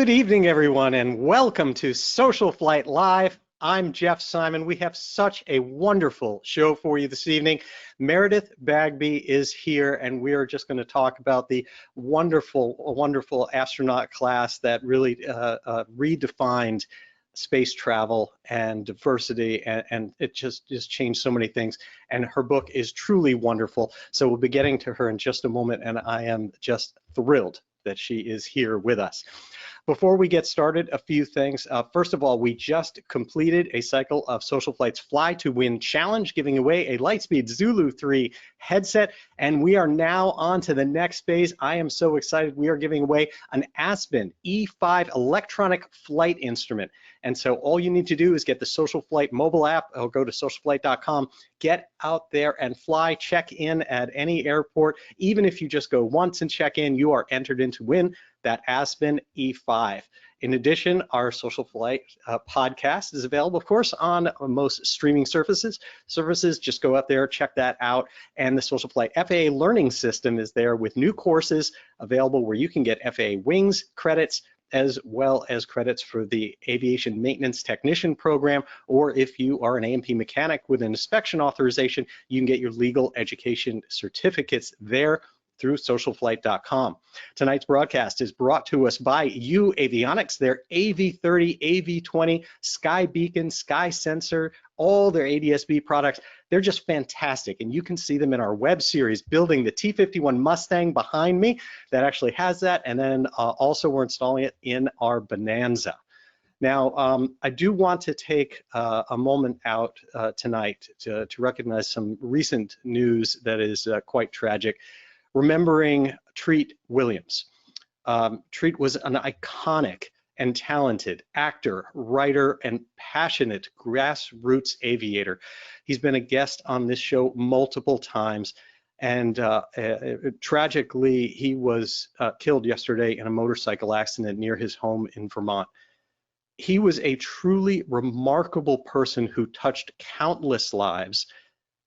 Good evening, everyone, and welcome to SocialFlight Live. I'm Jeff Simon. We have such a wonderful show for you this evening. Meredith Bagby is here, and we are just going to talk about the wonderful astronaut class that really redefined space travel and diversity, and it just changed so many things. And her book is truly wonderful. So we'll be getting to her in just a moment, and I am just thrilled that she is here with us. Before we get started, a few things. First of all, we just completed a cycle of SocialFlight's Fly to Win Challenge, giving away a Lightspeed Zulu 3 headset, and we are now on to the next phase. I am so excited. We are giving away an Aspen E5 electronic flight instrument. And so all you need to do is get the SocialFlight mobile app, or go to socialflight.com, get out there and fly, check in at any airport. Even if you just go once and check in, you are entered in to win that Aspen E5. In addition, our SocialFlight podcast is available, of course, on most streaming services. Just go out there, check that out. And the SocialFlight FAA Learning System is there with new courses available where you can get FAA Wings credits, as well as credits for the Aviation Maintenance Technician program, or if you are an A&P mechanic with an inspection authorization, you can get your legal education certificates there through socialflight.com. Tonight's broadcast is brought to us by U Avionics, their AV30, AV20, Sky Beacon, Sky Sensor, all their ADS-B products. They're just fantastic, and you can see them in our web series, building the T51 Mustang behind me that actually has that, and then also we're installing it in our Bonanza. Now, I do want to take a moment out tonight to recognize some recent news that is quite tragic. Remembering Treat Williams. Treat was an iconic and talented actor, writer, and passionate grassroots aviator. He's been a guest on this show multiple times, and tragically, he was killed yesterday in a motorcycle accident near his home in Vermont. He was a truly remarkable person who touched countless lives,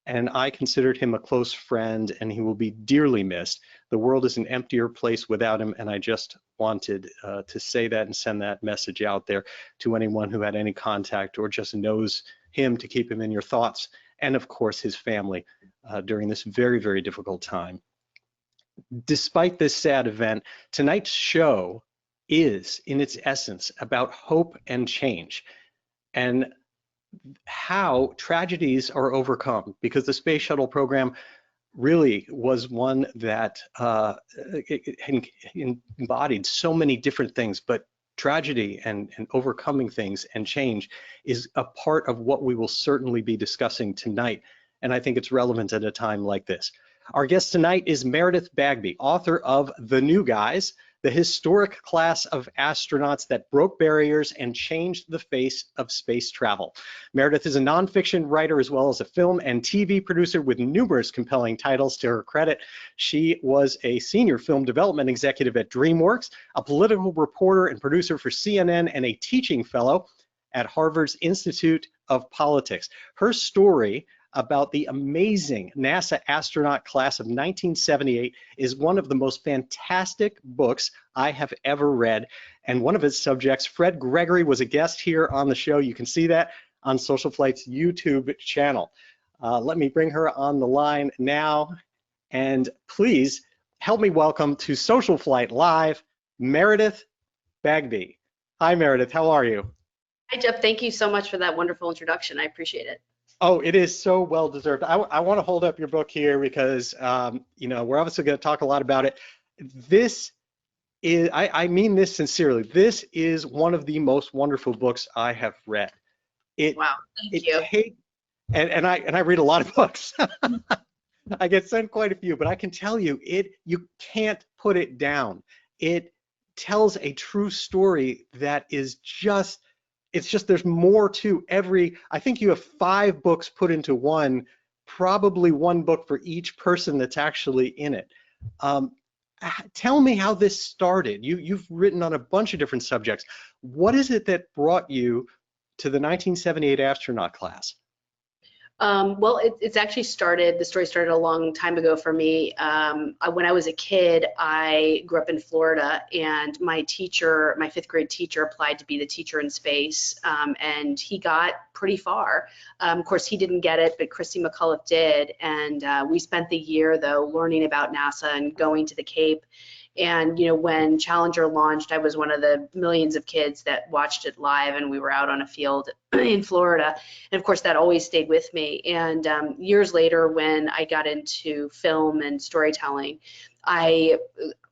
and I considered him a close friend, and he will be dearly missed. The world is an emptier place without him, and I just wanted to say that and send that message out there to anyone who had any contact or just knows him, to keep him in your thoughts, and of course his family during this very, very difficult time. Despite this sad event, tonight's show is, in its essence, about hope and change, and how tragedies are overcome, because the space shuttle program really was one that embodied so many different things, but tragedy and overcoming things and change is a part of what we will certainly be discussing tonight, and I think it's relevant at a time like this. Our guest tonight is Meredith Bagby, author of The New Guys, the historic class of astronauts that broke barriers and changed the face of space travel. Meredith is a nonfiction writer as well as a film and TV producer with numerous compelling titles to her credit. She was a senior film development executive at DreamWorks, a political reporter and producer for CNN, and a teaching fellow at Harvard's Institute of Politics. Her story about the amazing NASA astronaut class of 1978 is one of the most fantastic books I have ever read. And one of its subjects, Fred Gregory, was a guest here on the show. You can see that on SocialFlight's YouTube channel. Let me bring her on the line now. And please help me welcome to SocialFlight Live, Meredith Bagby. Hi, Meredith, how are you? Hi, Jeff. Thank you so much for that wonderful introduction. I appreciate it. Oh, it is so well deserved. I want to hold up your book here because, you know, we're obviously going to talk a lot about it. This is, I mean this sincerely, this is one of the most wonderful books I have read. Wow, thank you. And I read a lot of books. I get sent quite a few, but I can tell you, you can't put it down. It tells a true story that is just, there's more to every, I think you have 5 books put into one, probably one book for each person that's actually in it. Tell me how this started. You've written on a bunch of different subjects. What is it that brought you to the 1978 astronaut class? It's actually the story started a long time ago for me. When I was a kid, I grew up in Florida, and my teacher, my fifth grade teacher, applied to be the teacher in space, and he got pretty far. Of course, he didn't get it, but Christy McCullough did, and we spent the year, though, learning about NASA and going to the Cape. And, when Challenger launched, I was one of the millions of kids that watched it live, and we were out on a field in Florida. And of course, that always stayed with me. And years later, when I got into film and storytelling, I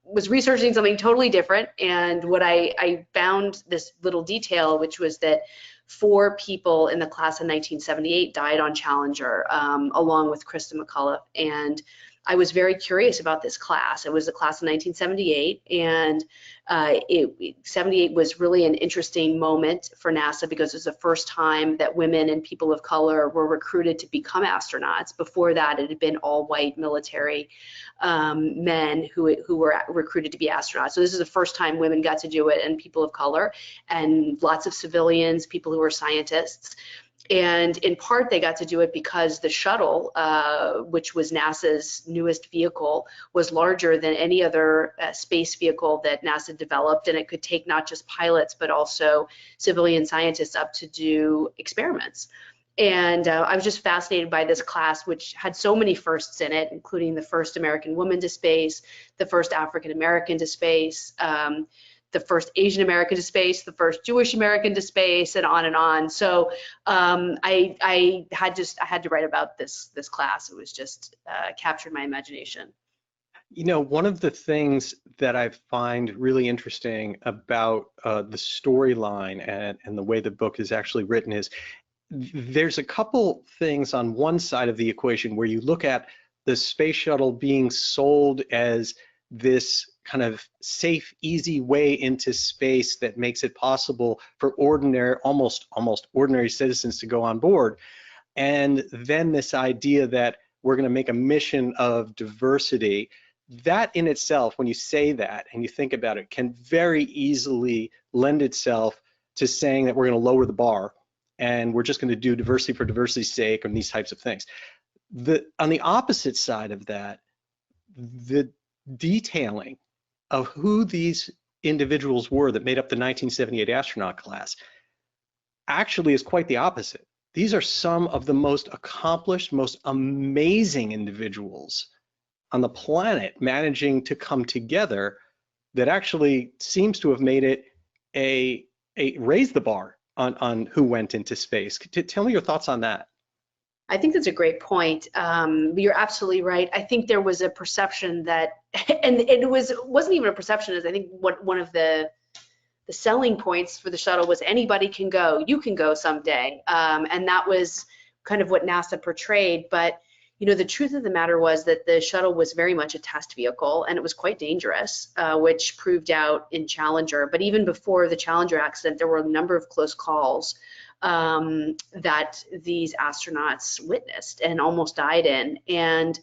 was researching something totally different. And what I found this little detail, which was that 4 people in the class of 1978 died on Challenger, along with Krista McCullough. And I was very curious about this class. It was the class of 1978, and 78 was really an interesting moment for NASA because it was the first time that women and people of color were recruited to become astronauts. Before that, it had been all white military men who were recruited to be astronauts. So this is the first time women got to do it, and people of color, and lots of civilians, people who were scientists. And in part, they got to do it because the shuttle, which was NASA's newest vehicle, was larger than any other space vehicle that NASA developed, and it could take not just pilots, but also civilian scientists up to do experiments. And I was just fascinated by this class, which had so many firsts in it, including the first American woman to space, the first African American to space, the first Asian American to space, the first Jewish American to space, and on and on. So I had to write about this class. It was just captured my imagination. One of the things that I find really interesting about the storyline and the way the book is actually written is there's a couple things on one side of the equation where you look at the space shuttle being sold as this kind of safe, easy way into space that makes it possible for ordinary, almost ordinary citizens to go on board. And then this idea that we're going to make a mission of diversity, that in itself, when you say that and you think about it, can very easily lend itself to saying that we're going to lower the bar and we're just going to do diversity for diversity's sake and these types of things. On the opposite side of that, the detailing of who these individuals were that made up the 1978 astronaut class actually is quite the opposite. These are some of the most accomplished, most amazing individuals on the planet managing to come together that actually seems to have made it raise the bar on who went into space. Tell me your thoughts on that. I think that's a great point. You're absolutely right. I think there was a perception that, and it wasn't even a perception, as I think one of the selling points for the shuttle was anybody can go, you can go someday. And that was kind of what NASA portrayed. But the truth of the matter was that the shuttle was very much a test vehicle, and it was quite dangerous, which proved out in Challenger. But even before the Challenger accident, there were a number of close calls that these astronauts witnessed and almost died in. And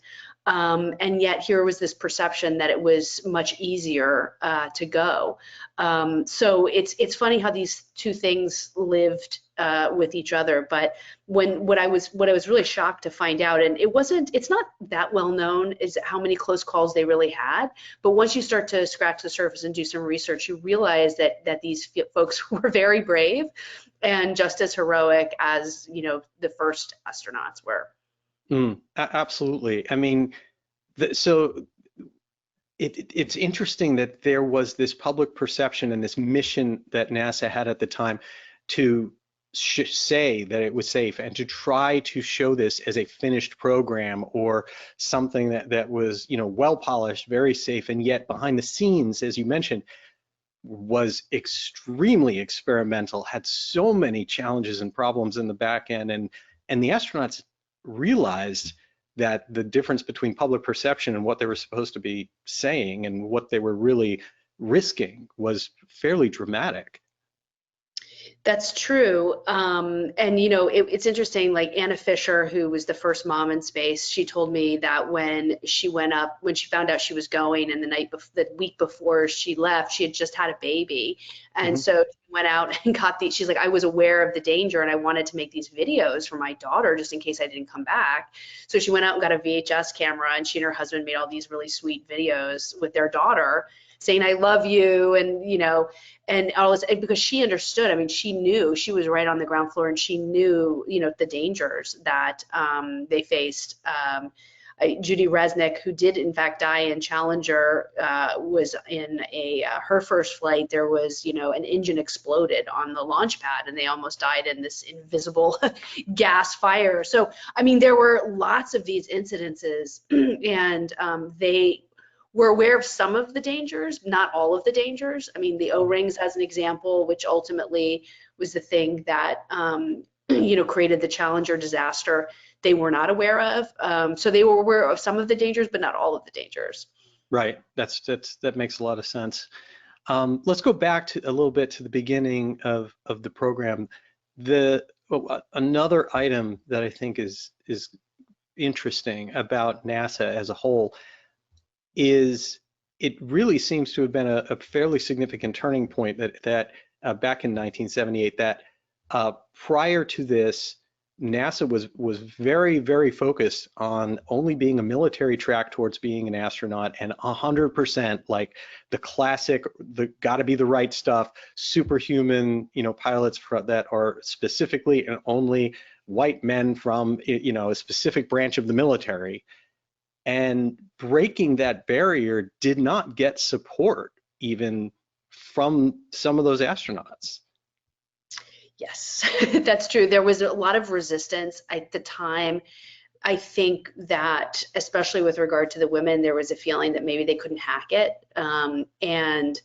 yet here was this perception that it was much easier to go. So it's funny how these two things lived with each other. But what I was really shocked to find out, and it's not that well known, is how many close calls they really had. But once you start to scratch the surface and do some research, you realize that these folks were very brave and just as heroic as the first astronauts were. Absolutely. I mean, so it's interesting that there was this public perception and this mission that NASA had at the time to say that it was safe and to try to show this as a finished program or something that was, well polished, very safe, and yet behind the scenes, as you mentioned, was extremely experimental, had so many challenges and problems in the back end, and the astronauts realized that the difference between public perception and what they were supposed to be saying and what they were really risking was fairly dramatic. That's true. And it's interesting, like Anna Fisher, who was the first mom in space, she told me that when she went up, when she found out she was going and the week before she left, she had just had a baby. And Hmm. so she went out and got she's like, I was aware of the danger and I wanted to make these videos for my daughter just in case I didn't come back. So she went out and got a VHS camera and she and her husband made all these really sweet videos with their daughter saying, I love you. And all this, and because she understood, I mean, she knew, she was right on the ground floor and she knew, the dangers that they faced. Judy Resnick, who did in fact die in Challenger, was in her first flight. There was, an engine exploded on the launch pad and they almost died in this invisible gas fire. So, I mean, there were lots of these incidences and they we're aware of some of the dangers, not all of the dangers. I mean, the O-rings as an example, which ultimately was the thing that, created the Challenger disaster, they were not aware of. So they were aware of some of the dangers, but not all of the dangers. Right. That makes a lot of sense. Let's go back to a little bit to the beginning of the program. Another item that I think is interesting about NASA as a whole is it really seems to have been a fairly significant turning point that back in 1978 that prior to this, NASA was very, very focused on only being a military track towards being an astronaut and 100% like the classic, the gotta be the right stuff, superhuman, pilots that are specifically and only white men from, a specific branch of the military. And breaking that barrier did not get support even from some of those astronauts. Yes, that's true. There was a lot of resistance at the time. I think that, especially with regard to the women, there was a feeling that maybe they couldn't hack it. And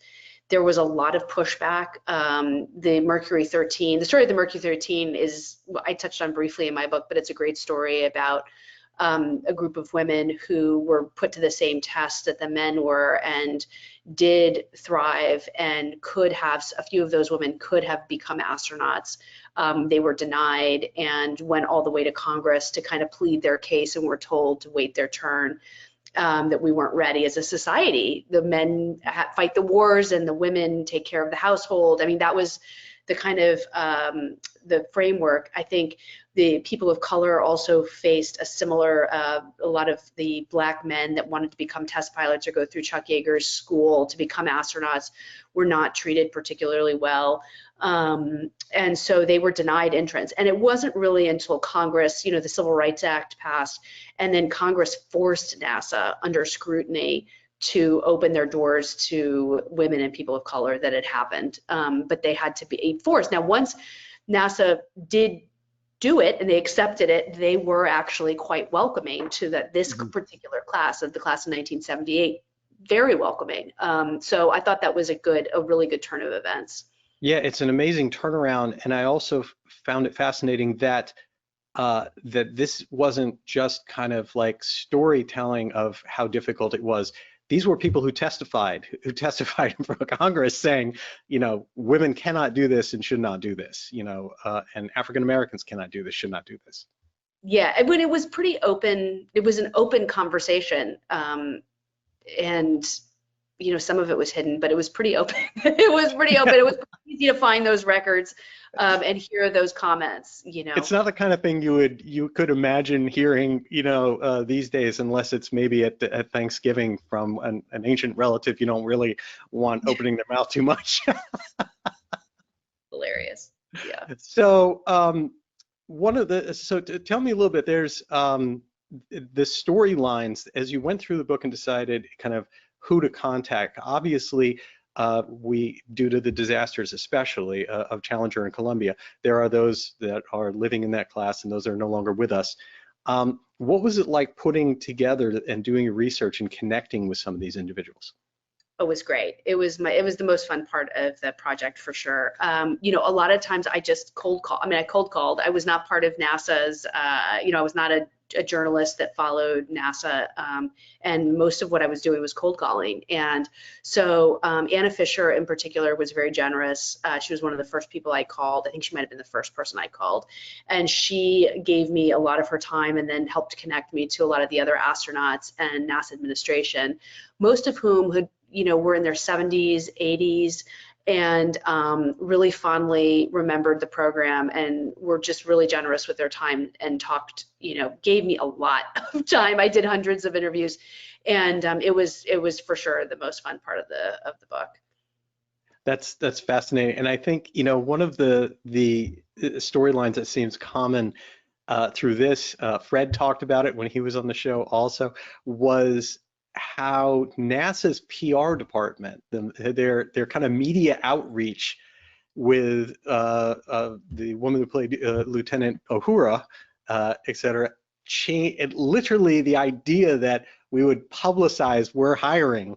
there was a lot of pushback. The Mercury 13, the story of the Mercury 13 is, I touched on briefly in my book, but it's a great story about a group of women who were put to the same test that the men were and did thrive and could have, a few of those women could have become astronauts. They were denied and went all the way to Congress to kind of plead their case and were told to wait their turn, that we weren't ready as a society. The men fight the wars and the women take care of the household. I mean, that was the kind of the framework. I think the people of color also faced a similar, a lot of the black men that wanted to become test pilots or go through Chuck Yeager's school to become astronauts were not treated particularly well. And so they were denied entrance. And it wasn't really until Congress, the Civil Rights Act passed, and then Congress forced NASA under scrutiny to open their doors to women and people of color that had happened. But they had to be forced. Now, once NASA did do it and they accepted it, they were actually quite welcoming to this particular class of the class of 1978, very welcoming. So I thought that was a really good turn of events. Yeah, it's an amazing turnaround, and I also found it fascinating that that this wasn't just kind of like storytelling of how difficult it was. These were people who testified in front of Congress saying, women cannot do this and should not do this, and African Americans cannot do this, should not do this. Yeah, but it was pretty open. It was an open conversation, and some of it was hidden, but it was pretty open. It was pretty open. It was easy to find those records and hear those comments. It's not the kind of thing you could imagine hearing, these days, unless it's maybe at Thanksgiving from an ancient relative you don't really want opening their mouth too much. Hilarious. Yeah. So tell me a little bit. There's the storylines as you went through the book and decided kind of who to contact. Obviously, due to the disasters, especially of Challenger and Columbia, there are those that are living in that class and those that are no longer with us. What was it like putting together and doing research and connecting with some of these individuals? It was great. It was the most fun part of the project for sure. A lot of times I just cold call. I mean, I cold called. I was not part of NASA's, I was not a journalist that followed NASA, and most of what I was doing was cold calling. And so Anna Fisher in particular was very generous. She was one of the first people I called. I think she might have been the first person I called. And she gave me a lot of her time and then helped connect me to a lot of the other astronauts and NASA administration, most of whom had, were in their 70s, 80s, and really fondly remembered the program and were just really generous with their time and talked, gave me a lot of time. I did hundreds of interviews, and it was for sure the most fun part of the book. That's fascinating, and I think one of the storylines that seems common through this, Fred talked about it when he was on the show also, was how NASA's PR department, their kind of media outreach with the woman who played Lieutenant Uhura, et cetera, literally the idea that we would publicize we're hiring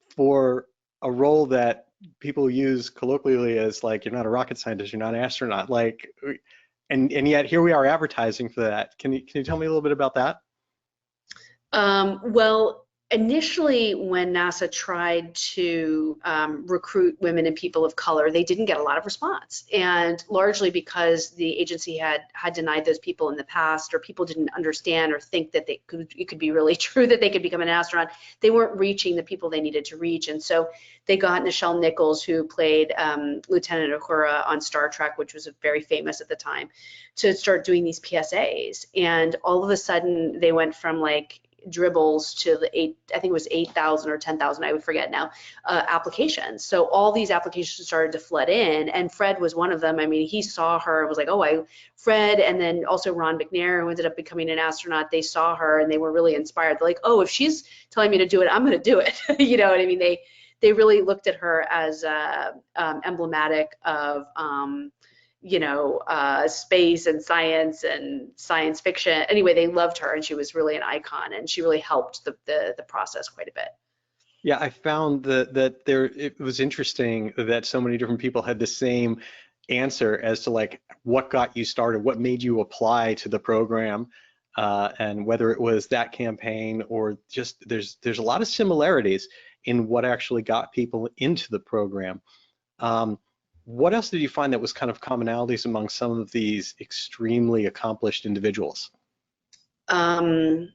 for a role that people use colloquially as like, you're not a rocket scientist, you're not an astronaut, like, and yet here we are advertising for that. Can you tell me a little bit about that? Well, initially when NASA tried to recruit women and people of color, they didn't get a lot of response, and largely because the agency had denied those people in the past, or people didn't understand or think that it could be really true that they could become an astronaut. They weren't reaching the people they needed to reach, and so they got Nichelle Nichols, who played Lieutenant Uhura on Star Trek, which was very famous at the time, to start doing these PSAs. And all of a sudden they went from like dribbles to I think it was 8,000 or 10,000, I would forget now, applications. So all these applications started to flood in, and Fred was one of them. I mean, he saw her and was like, oh, Fred, and then also Ron McNair, who ended up becoming an astronaut, they saw her and they were really inspired. They're like, oh, if she's telling me to do it, I'm going to do it. You know what I mean? They really looked at her as emblematic of space and science fiction. Anyway, they loved her, and she was really an icon, and she really helped the process quite a bit. Yeah, I found that it was interesting that so many different people had the same answer as to like what got you started, what made you apply to the program, and whether it was that campaign or just there's a lot of similarities in what actually got people into the program. What else did you find that was kind of commonalities among some of these extremely accomplished individuals? One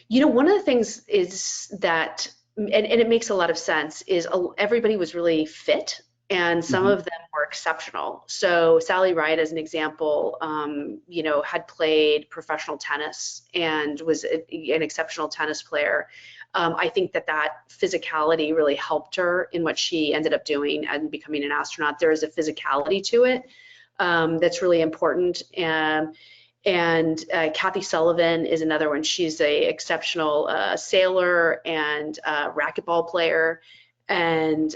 of the things is that, and it makes a lot of sense, is everybody was really fit, and some of them were exceptional. So Sally Ride, as an example, had played professional tennis and was an exceptional tennis player. I think that physicality really helped her in what she ended up doing and becoming an astronaut. There is a physicality to it that's really important. And Kathy Sullivan is another one. She's an exceptional sailor and racquetball player. And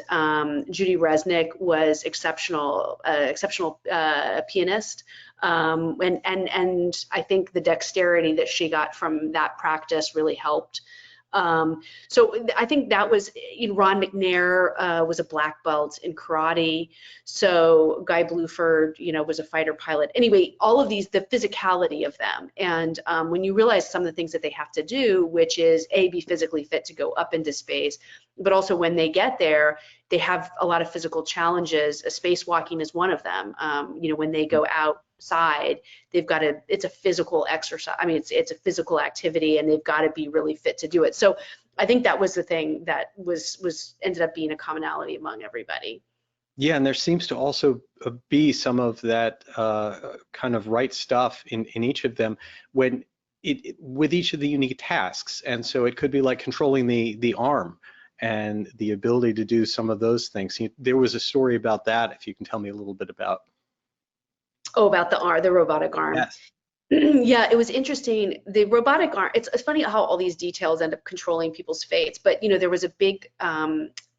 Judy Resnick was exceptional pianist. And I think the dexterity that she got from that practice really helped. So I think that was, Ron McNair was a black belt in karate. So Guy Bluford, was a fighter pilot. Anyway, all of these, the physicality of them. And when you realize some of the things that they have to do, which is be physically fit to go up into space, but also when they get there, they have a lot of physical challenges. Spacewalking is one of them. When they go outside, they've got to, it's a physical exercise. I mean, it's a physical activity, and they've got to be really fit to do it. So I think that was the thing that was ended up being a commonality among everybody. Yeah, and there seems to also be some of that kind of right stuff in each of them when with each of the unique tasks. And so it could be like controlling the arm and the ability to do some of those things. There was a story about that, if you can tell me a little bit about. Oh, about the robotic arm. Yes. Yeah, it was interesting. The robotic arm, it's funny how all these details end up controlling people's fates, but there was a big,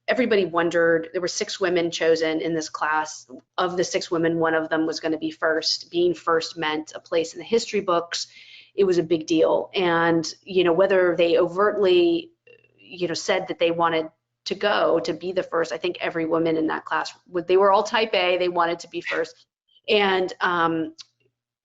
everybody wondered, there were 6 women chosen in this class. Of the 6 women, one of them was going to be first. Being first meant a place in the history books. It was a big deal. And, whether they overtly, said that they wanted to go to be the first, I think every woman in that class, they were all type A, they wanted to be first. And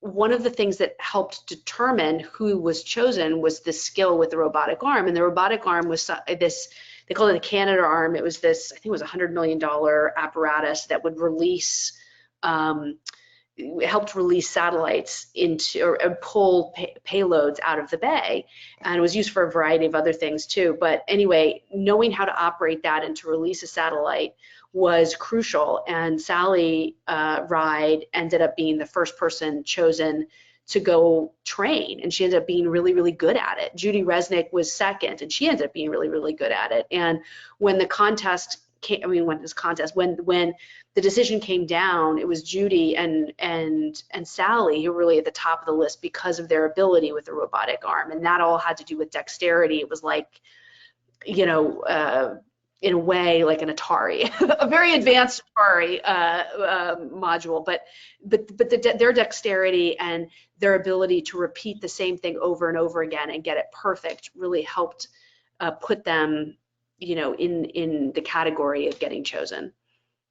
one of the things that helped determine who was chosen was the skill with the robotic arm. And the robotic arm was this, they call it the Canadarm. It was this, I think it was $100 million apparatus that would release, it helped release satellites into, or pull payloads out of the bay. And it was used for a variety of other things too. But anyway, knowing how to operate that and to release a satellite was crucial. And Sally Ride ended up being the first person chosen to go train, and she ended up being really, really good at it. Judy Resnick was second, and she ended up being really, really good at it. And when the contest came, I mean, when the decision came down, it was Judy and Sally who were really at the top of the list because of their ability with the robotic arm, and that all had to do with dexterity. It was like, you know, in a way like an Atari, a very advanced Atari module, but their dexterity and their ability to repeat the same thing over and over again and get it perfect really helped put them, you know, in the category of getting chosen.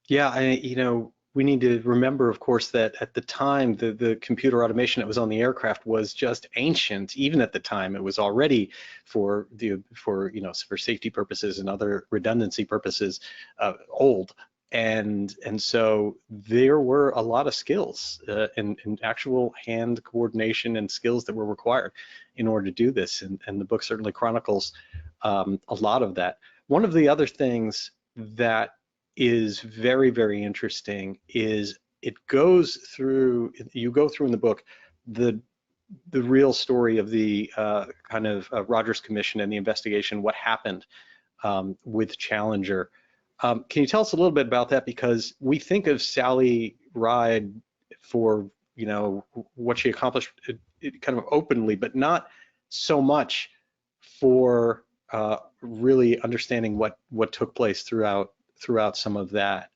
Yeah, you know, we need to remember, of course, that at the time, the computer automation that was on the aircraft was just ancient. Even at the time, it was already for safety purposes and other redundancy purposes old. And so there were a lot of skills and actual hand coordination and skills that were required in order to do this. And the book certainly chronicles a lot of that. One of the other things that is very, very interesting is it goes through, you go through in the book the real story of the kind of Rogers Commission and the investigation, what happened with Challenger. Can you tell us a little bit about that? Because we think of Sally Ride for, you know, what she accomplished kind of openly, but not so much for really understanding what took place throughout some of that.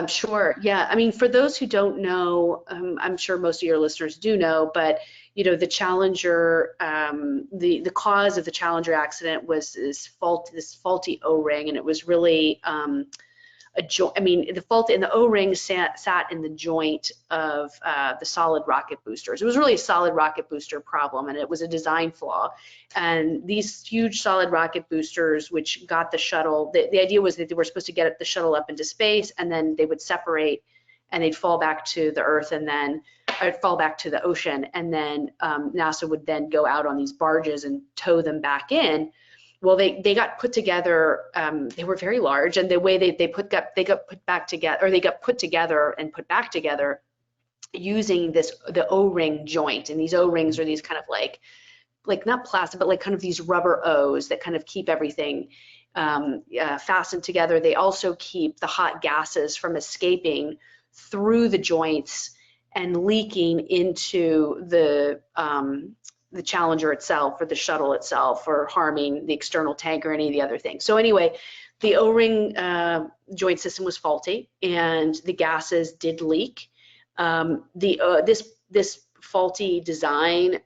Sure. Yeah. I mean, for those who don't know, I'm sure most of your listeners do know, but you know, the Challenger, the cause of the Challenger accident was this faulty O-ring, and it was really the fault in the O-ring sat in the joint of the solid rocket boosters. It was really a solid rocket booster problem, and it was a design flaw. And these huge solid rocket boosters, which got the shuttle, the idea was that they were supposed to get the shuttle up into space, and then they would separate, and they'd fall back to the Earth, and then fall back to the ocean, and then NASA would then go out on these barges and tow them back in. Well, they got put together. They were very large, and the way they got put together and put back together using the O-ring joint. And these O-rings are these kind of like not plastic, but like kind of these rubber O's that kind of keep everything fastened together. They also keep the hot gases from escaping through the joints and leaking into the Challenger itself or the shuttle itself, or harming the external tank or any of the other things. So anyway, the O-ring joint system was faulty, and the gases did leak. This faulty design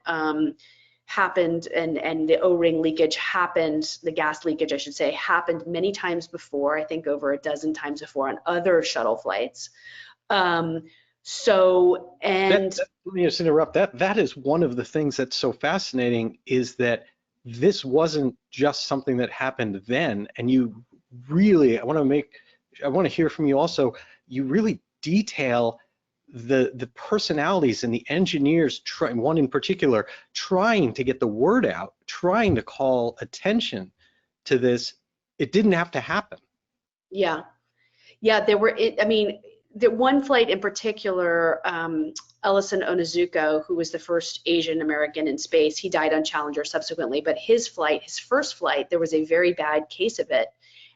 happened, and the O-ring leakage happened, the gas leakage I should say, happened many times before, I think over a dozen times before on other shuttle flights. Let me just interrupt. That is one of the things that's so fascinating, is that this wasn't just something that happened then, and you really, I want to hear from you also, you really detail the personalities and the engineers, one in particular, trying to get the word out, trying to call attention to this. It didn't have to happen. Yeah, there were, the one flight in particular, Ellison Onizuka, who was the first Asian American in space, he died on Challenger subsequently, but his first flight, there was a very bad case of it.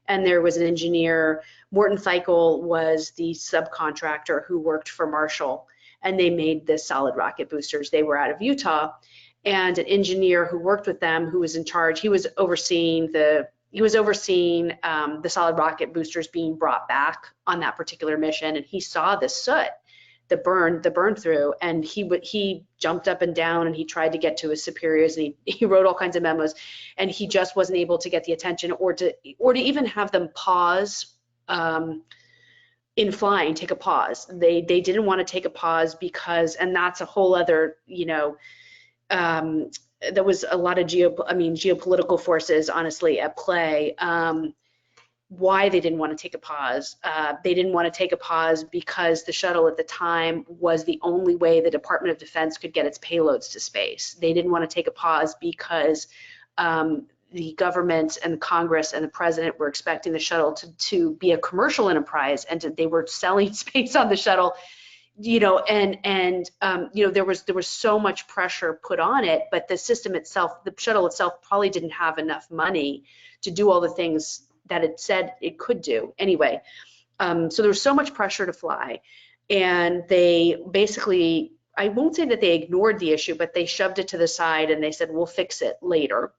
And there was an engineer, Morton Feichel was the subcontractor who worked for Marshall, and they made the solid rocket boosters. They were out of Utah, and an engineer who worked with them, who was in charge, he was overseeing the solid rocket boosters being brought back on that particular mission, and he saw the soot, the burn through, and he jumped up and down, and he tried to get to his superiors, and he wrote all kinds of memos, and he just wasn't able to get the attention or to even have them pause in flying, take a pause. They didn't want to take a pause because, and that's a whole other, there was a lot of geopolitical forces, honestly, at play. Why they didn't want to take a pause. They didn't want to take a pause because the shuttle at the time was the only way the Department of Defense could get its payloads to space. They didn't want to take a pause because the government and the Congress and the president were expecting the shuttle to be a commercial enterprise, and they were selling space on the shuttle, there was so much pressure put on it, but the system itself, the shuttle itself, probably didn't have enough money to do all the things that it said it could do anyway. So there was so much pressure to fly, and they basically, I won't say that they ignored the issue, but they shoved it to the side and they said, we'll fix it later.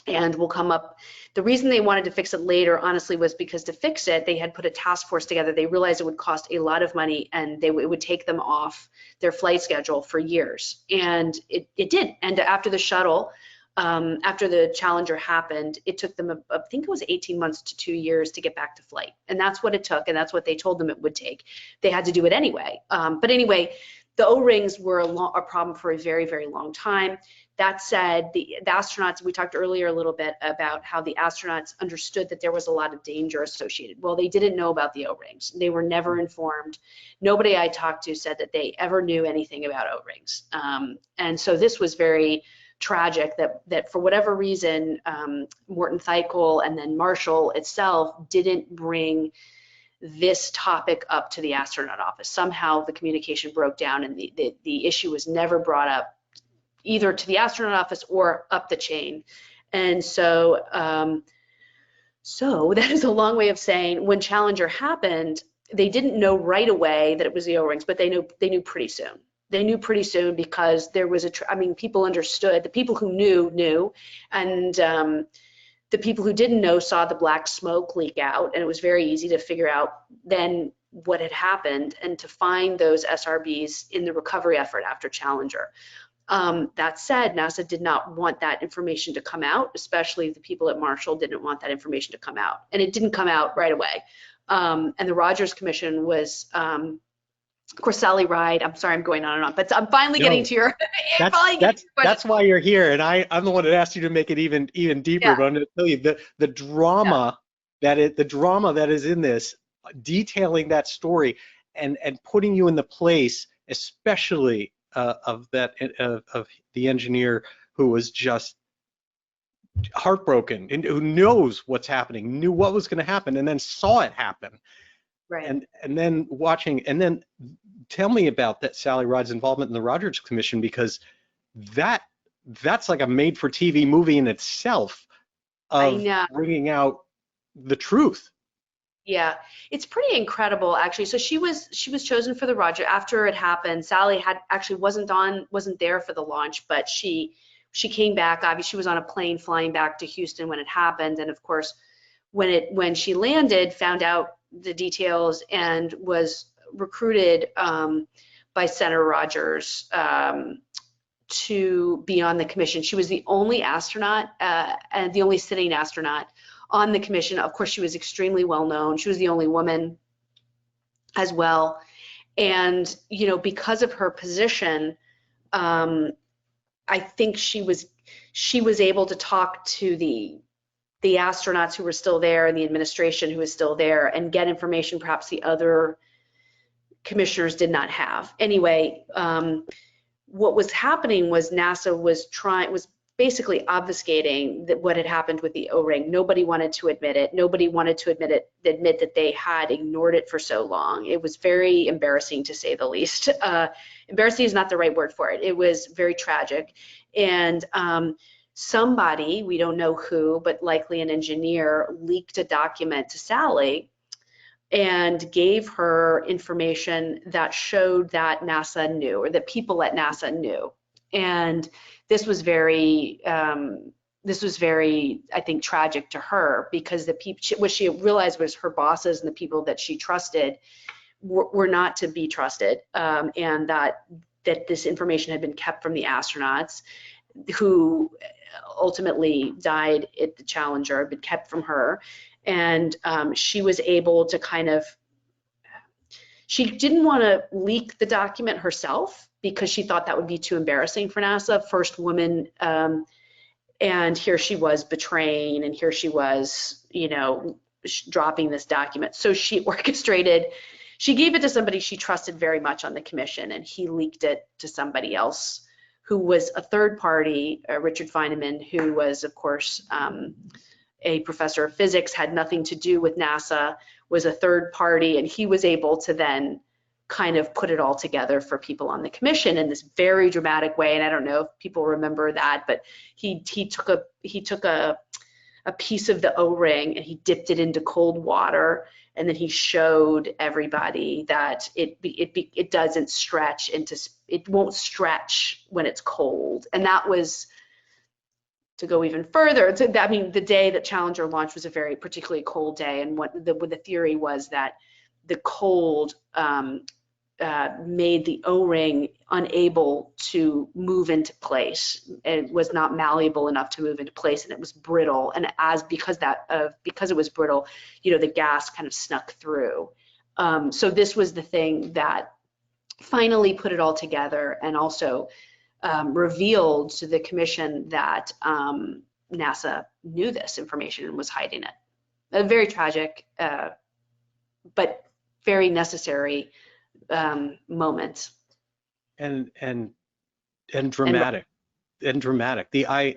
And we'll come up. The reason they wanted to fix it later, honestly, was because to fix it, they had put a task force together. They realized it would cost a lot of money, and it would take them off their flight schedule for years. And it did. And after the shuttle, after the Challenger happened, it took them, I think it was 18 months to 2 years to get back to flight. And that's what it took, and that's what they told them it would take. They had to do it anyway. But anyway, the O-rings were a problem for a very, very long time. That said, the astronauts, we talked earlier a little bit about how the astronauts understood that there was a lot of danger associated. Well, they didn't know about the O-rings. They were never informed. Nobody I talked to said that they ever knew anything about O-rings. And so this was very tragic that for whatever reason, Morton Thikel and then Marshall itself didn't bring this topic up to the astronaut office. Somehow the communication broke down, and the issue was never brought up either to the astronaut office or up the chain. And so, so that is a long way of saying when Challenger happened, they didn't know right away that it was the O-rings, but they knew pretty soon. They knew pretty soon because there was people understood. The people who knew, and the people who didn't know saw the black smoke leak out, and it was very easy to figure out then what had happened and to find those SRBs in the recovery effort after Challenger. That said, NASA did not want that information to come out, especially the people at Marshall didn't want that information to come out, and it didn't come out right away. And the Rogers Commission was, of course, Sally Ride. I'm sorry, I'm going on and on, but I'm finally getting to your. That's why you're here, and I'm the one that asked you to make it even deeper. Yeah. But I'm going to tell you the drama that is in this, detailing that story and putting you in the place, especially of the engineer who was just heartbroken and who knows what's happening, knew what was going to happen, and then saw it happen. Right. And then watching, and then tell me about that Sally Ride's involvement in the Rogers Commission, because that's like a made-for-TV movie in itself of bringing out the truth. Yeah, it's pretty incredible, actually. So she was chosen for the Roger after it happened. Sally wasn't there for the launch, but she came back. Obviously, she was on a plane flying back to Houston when it happened, and of course, when she landed, found out the details and was recruited by Senator Rogers to be on the commission. She was the only astronaut and the only sitting astronaut on the commission. Of course, she was extremely well known. She was the only woman as well. And, because of her position, I think she was able to talk to the astronauts who were still there and the administration who was still there and get information perhaps the other commissioners did not have. Anyway, what was happening was NASA was basically obfuscating what had happened with the O-ring. Nobody wanted to admit it. Nobody wanted to admit that they had ignored it for so long. It was very embarrassing, to say the least. Embarrassing is not the right word for it. It was very tragic. And somebody, we don't know who, but likely an engineer, leaked a document to Sally and gave her information that showed that NASA knew, or that people at NASA knew. And this was very, I think, tragic to her, because what she realized was her bosses and the people that she trusted were not to be trusted, and that this information had been kept from the astronauts who ultimately died at the Challenger, had been kept from her. And she was able to kind of She didn't want to leak the document herself because she thought that would be too embarrassing for NASA. First woman, and here she was betraying, and here she was, you know, dropping this document. So she orchestrated, she gave it to somebody she trusted very much on the commission, and he leaked it to somebody else who was a third party, Richard Feynman, who was, of course, a professor of physics, had nothing to do with NASA, was a third party, and he was able to then kind of put it all together for people on the commission in this very dramatic way. And I don't know if people remember that, but he took a piece of the O-ring and he dipped it into cold water, and then he showed everybody that it doesn't stretch into, it won't stretch when it's cold. And that was, to go even further, I mean, the day that Challenger launched was a very particularly cold day, and what the theory was that the cold made the O-ring unable to move into place. It was not malleable enough to move into place, and it was brittle. And because it was brittle, you know, the gas kind of snuck through. So this was the thing that finally put it all together, and also revealed to the commission that NASA knew this information and was hiding it. A very tragic, but very necessary moment. And dramatic. And dramatic. I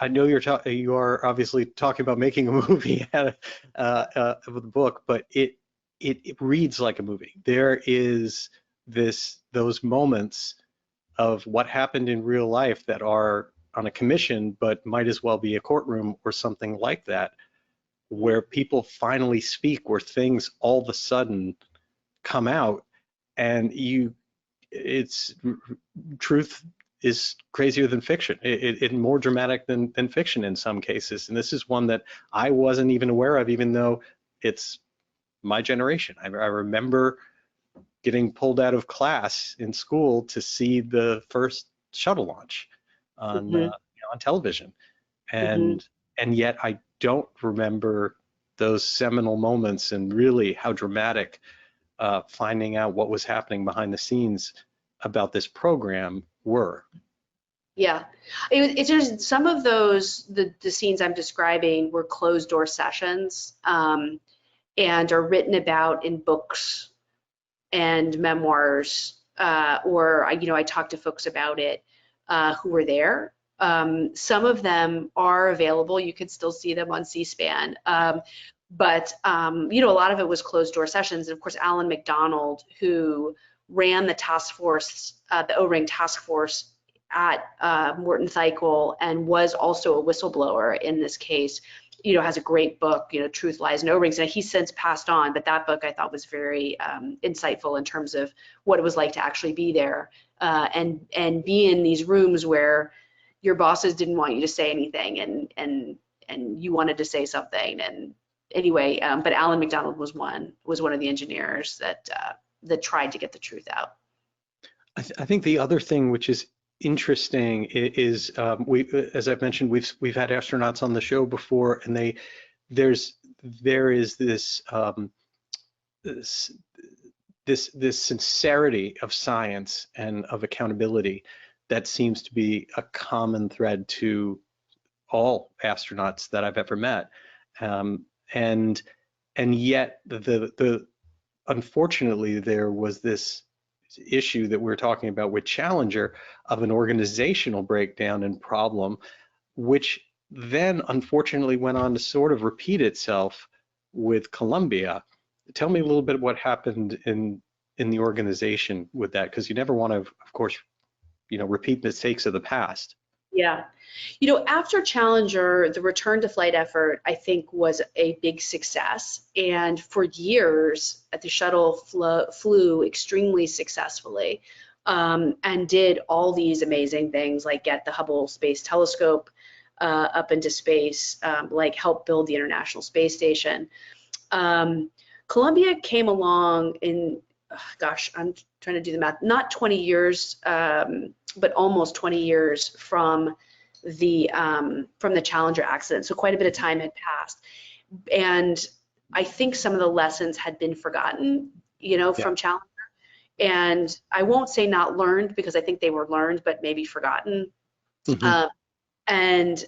know you are obviously talking about making a movie out of the book, but it reads like a movie. There is those moments of what happened in real life that are on a commission, but might as well be a courtroom or something like that, where people finally speak, where things all of a sudden come out, and truth is crazier than fiction. It's more dramatic than fiction in some cases. And this is one that I wasn't even aware of, even though it's my generation. I remember getting pulled out of class in school to see the first shuttle launch on on television, and yet I don't remember those seminal moments and really how dramatic finding out what was happening behind the scenes about this program were. Yeah, it's just some of those, the scenes I'm describing were closed door sessions, and are written about in books and memoirs, or you know, I talked to folks about it who were there. Some of them are available. You can still see them on C-SPAN. But you know, a lot of it was closed door sessions. And of course, Alan McDonald, who ran the task force, the O-ring task force at Morton Thikel, and was also a whistleblower in this case, you know, has a great book, you know, Truth, Lies, and O-Rings. And he's since passed on, but that book I thought was very insightful in terms of what it was like to actually be there and be in these rooms where your bosses didn't want you to say anything, and you wanted to say something. And anyway, but Alan McDonald was one of the engineers that tried to get the truth out. I think the other thing which is interesting is as I've mentioned, we've had astronauts on the show before, and there is this this sincerity of science and of accountability that seems to be a common thread to all astronauts that I've ever met, and yet unfortunately there was this issue that we're talking about with Challenger of an organizational breakdown and problem, which then unfortunately went on to sort of repeat itself with Columbia. Tell me a little bit what happened in the organization with that, because you never want to, of course, you know, repeat mistakes of the past. Yeah, you know, after Challenger, the return to flight effort, I think, was a big success. And for years, the shuttle flew extremely successfully, and did all these amazing things, like get the Hubble Space Telescope up into space, like help build the International Space Station. Columbia came along in, gosh, I'm trying to do the math, not 20 years, but almost 20 years from the Challenger accident. So quite a bit of time had passed. And I think some of the lessons had been forgotten, Yeah. from Challenger. And I won't say not learned, because I think they were learned, but maybe forgotten. Mhm. And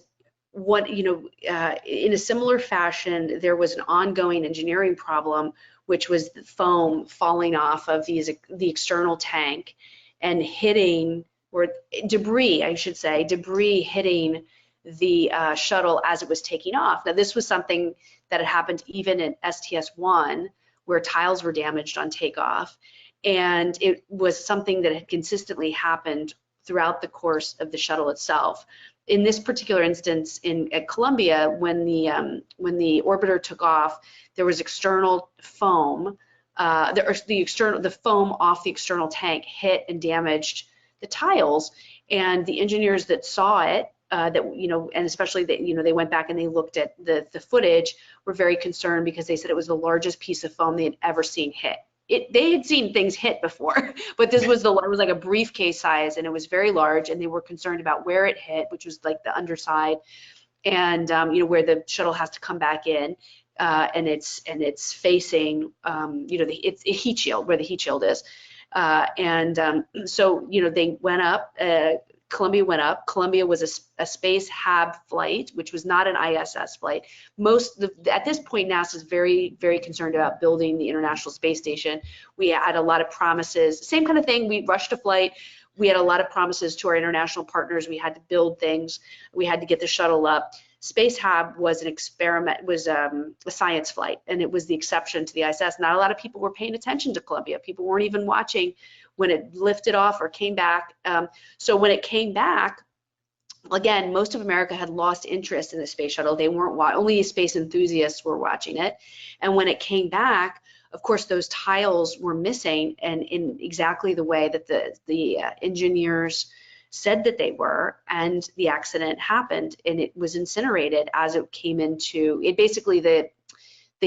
what, in a similar fashion, there was an ongoing engineering problem, which was the foam falling off of the external tank and hitting, or debris, I should say, debris hitting the shuttle as it was taking off. Now, this was something that had happened even in STS-1, where tiles were damaged on takeoff. And it was something that had consistently happened throughout the course of the shuttle itself. In this particular instance, at Columbia, when the orbiter took off, there was external foam. The foam off the external tank hit and damaged the tiles, and the engineers that saw it, and especially that, they went back and they looked at the footage, were very concerned, because they said it was the largest piece of foam they had ever seen hit. They had seen things hit before, but this was it was like a briefcase size, and it was very large, and they were concerned about where it hit, which was like the underside, and where the shuttle has to come back in, and it's facing it's a heat shield, where the heat shield is, so they went up. Columbia went up. Columbia was a space hab flight, which was not an ISS flight. At this point, NASA is very, very concerned about building the International Space Station. We had a lot of promises, same kind of thing. We rushed a flight. We had a lot of promises to our international partners. We had to build things. We had to get the shuttle up. Space Hab was an experiment, was a science flight, and it was the exception to the ISS. Not a lot of people were paying attention to Columbia. People weren't even watching when it lifted off or came back. So when it came back, again, most of America had lost interest in the space shuttle. They weren't only space enthusiasts were watching it. And when it came back, of course, those tiles were missing, and in exactly the way that the engineers said that they were, and the accident happened, and it was incinerated as it came into it. Basically, the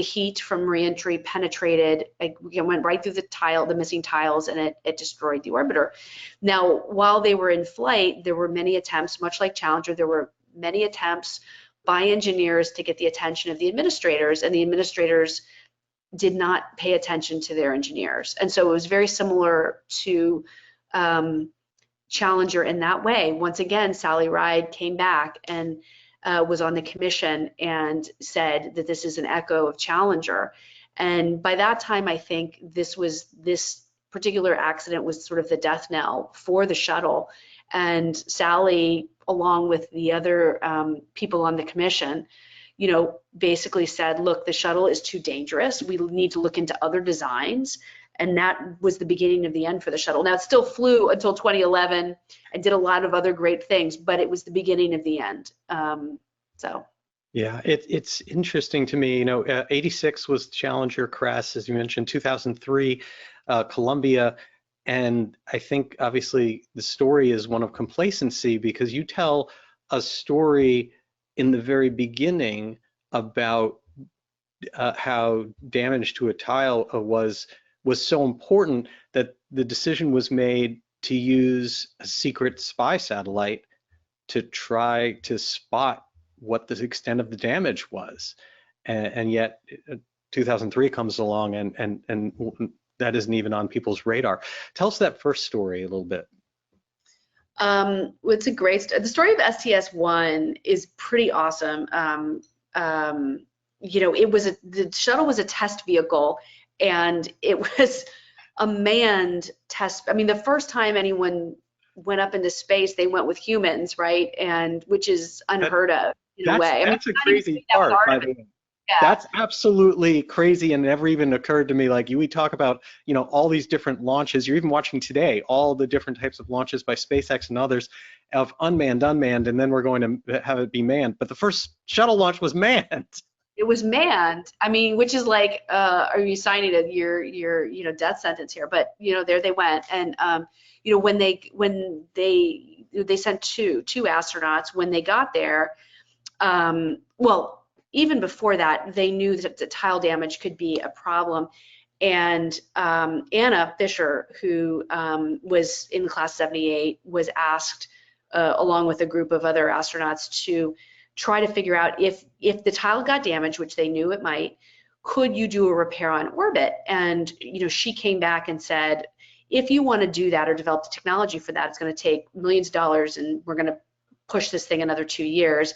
heat from reentry penetrated, it went right through the missing tiles, and it destroyed the orbiter. Now, while they were in flight, there were many attempts, much like Challenger, there were many attempts by engineers to get the attention of the administrators, and the administrators did not pay attention to their engineers. And so it was very similar to Challenger in that way. Once again, Sally Ride came back and was on the commission and said that this is an echo of Challenger. And by that time, I think this particular accident was sort of the death knell for the shuttle. And Sally, along with the other people on the commission, basically said, look, the shuttle is too dangerous. We need to look into other designs. And that was the beginning of the end for the shuttle. Now, it still flew until 2011 and did a lot of other great things, but it was the beginning of the end. Yeah, it's interesting to me. 86 was Challenger crash, as you mentioned, 2003, Columbia. And I think, obviously, the story is one of complacency, because you tell a story in the very beginning about how damage to a tile was so important that the decision was made to use a secret spy satellite to try to spot what the extent of the damage was. And yet 2003 comes along, and that isn't even on people's radar. Tell us that first story a little bit. It's a great story. The story of STS-1 is pretty awesome. The shuttle was a test vehicle, and it was a manned test. I mean, the first time anyone went up into space, they went with humans, right? And which is unheard of in a way. That's a crazy part, by the way. Yeah. That's absolutely crazy, and never even occurred to me. Like, we talk about, all these different launches. You're even watching today all the different types of launches by SpaceX and others of unmanned, and then we're going to have it be manned. But the first shuttle launch was manned. It was manned. I mean, which is like, are you signing your death sentence here? But there they went, and when they sent two astronauts. When they got there, well, even before that, they knew that the tile damage could be a problem. And Anna Fisher, who was in class 78, was asked, along with a group of other astronauts, to try to figure out if the tile got damaged, which they knew it might, could you do a repair on orbit? And she came back and said, if you want to do that or develop the technology for that, it's going to take millions of dollars, and we're going to push this thing another 2 years.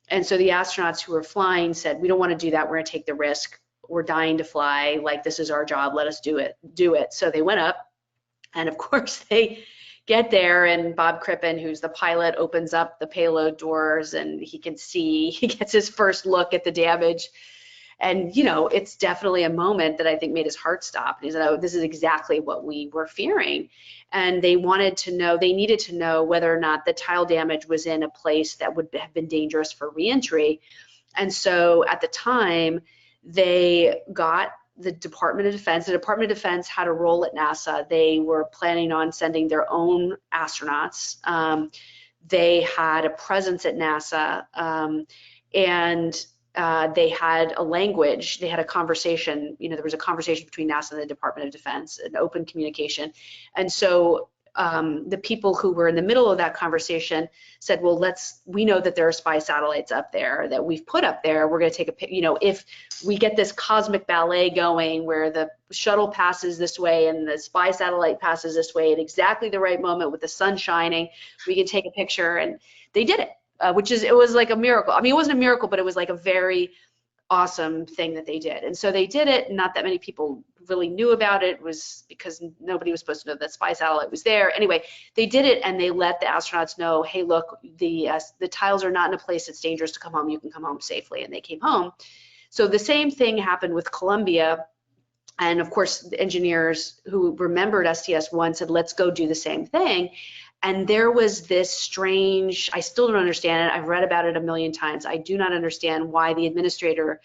And so the astronauts who were flying said, we don't want to do that. We're going to take the risk. We're dying to fly. Like, this is our job. Let us do it. So they went up, and of course they get there, and Bob Crippen, who's the pilot, opens up the payload doors, and he gets his first look at the damage. And it's definitely a moment that I think made his heart stop. And he said, oh, this is exactly what we were fearing. And they needed to know whether or not the tile damage was in a place that would have been dangerous for reentry. And so at the time, they got the Department of Defense. The Department of Defense had a role at NASA. They were planning on sending their own astronauts. They had a presence at NASA, and they had a language. They had a conversation. There was a conversation between NASA and the Department of Defense, an open communication. And so the people who were in the middle of that conversation said, well, we know that there are spy satellites up there that we've put up there. We're going to take if we get this cosmic ballet going where the shuttle passes this way and the spy satellite passes this way at exactly the right moment with the sun shining, we can take a picture. And they did it, it was like a miracle. I mean, it wasn't a miracle, but it was like a very awesome thing that they did. And so they did it. Not that many people really knew about it. It was because nobody was supposed to know that spy satellite was there. Anyway, they did it, and they let the astronauts know, hey, look, the tiles are not in a place that's dangerous to come home. You can come home safely. And they came home. So the same thing happened with Columbia. And of course, the engineers who remembered STS-1 said, let's go do the same thing. And there was this strange, I still don't understand it. I've read about it a million times. I do not understand why the administrator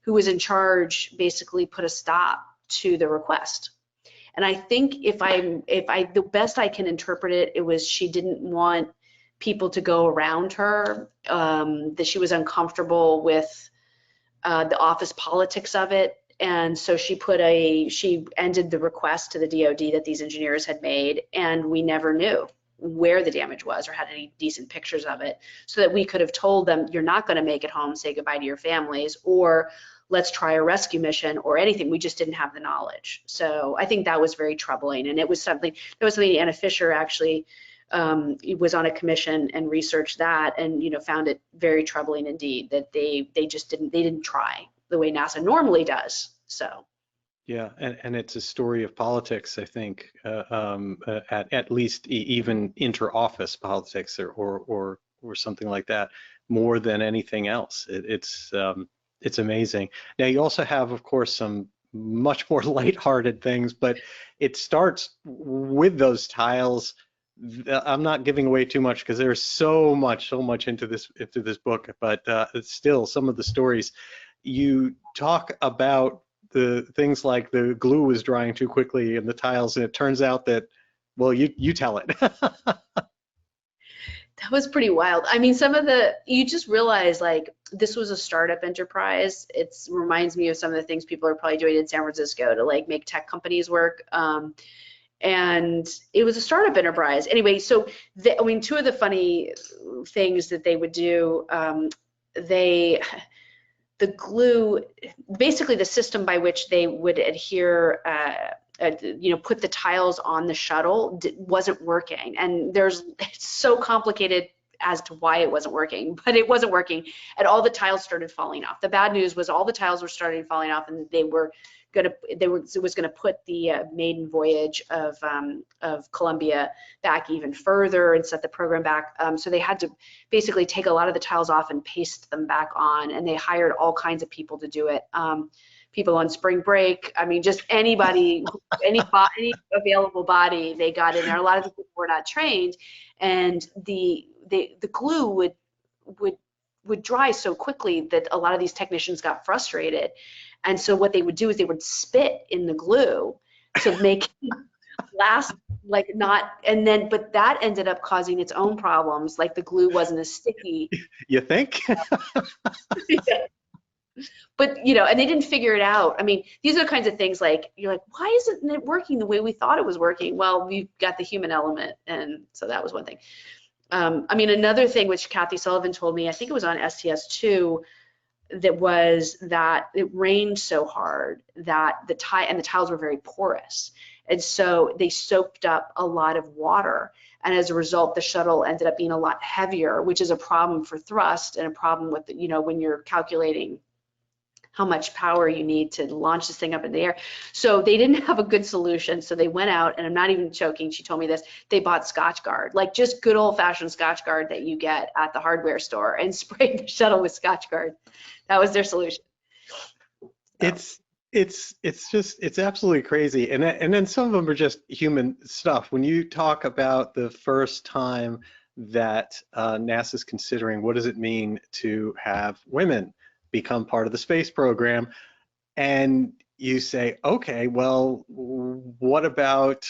who was in charge basically put a stop to the request. And I think the best I can interpret it, it was she didn't want people to go around her, that she was uncomfortable with the office politics of it. And so she ended the request to the DoD that these engineers had made, and we never knew where the damage was or had any decent pictures of it, so that we could have told them, you're not going to make it home, say goodbye to your families, or let's try a rescue mission or anything. We just didn't have the knowledge. So I think that was very troubling. And it was something Anna Fisher actually was on a commission and researched that, and found it very troubling indeed that they didn't try the way NASA normally does. So. Yeah, and it's a story of politics, I think, at least even inter-office politics or something like that, more than anything else. It's amazing. Now you also have, of course, some much more lighthearted things, but it starts with those tiles. I'm not giving away too much because there's so much into this book, but still, some of the stories you talk about. The things like the glue was drying too quickly in the tiles, and it turns out that, well, you tell it. That was pretty wild. I mean, you just realize, like, this was a startup enterprise. It reminds me of some of the things people are probably doing in San Francisco to like make tech companies work. And it was a startup enterprise. Anyway, so two of the funny things that they would do, the glue, basically the system by which they would adhere, put the tiles on the shuttle wasn't working. And it's so complicated as to why it wasn't working, but it wasn't working. And all the tiles started falling off. The bad news was all the tiles were starting falling off, and it was gonna put the maiden voyage of Columbia back even further and set the program back. So they had to basically take a lot of the tiles off and paste them back on, and they hired all kinds of people to do it. People on spring break. I mean, just anybody, any available body they got in there. A lot of the people were not trained, and the glue would dry so quickly that a lot of these technicians got frustrated. And so what they would do is they would spit in the glue to make it last, but that ended up causing its own problems. Like the glue wasn't as sticky. You think? Yeah. But, and they didn't figure it out. I mean, these are the kinds of things like, you're like, why isn't it working the way we thought it was working? Well, we've got the human element. And so that was one thing. Another thing which Kathy Sullivan told me, I think it was on STS-2, that was that it rained so hard that the tiles were very porous. And so they soaked up a lot of water. And as a result, the shuttle ended up being a lot heavier, which is a problem for thrust and a problem with, you know, when you're calculating how much power you need to launch this thing up in the air. So they didn't have a good solution. So they went out, and I'm not even joking, she told me this, they bought Scotch Guard, like just good old fashioned Scotch Guard that you get at the hardware store, and sprayed the shuttle with Scotch Guard. That was their solution. So. It's absolutely crazy. And then some of them are just human stuff. When you talk about the first time that NASA's considering what does it mean to have women become part of the space program, and you say, okay, well, what about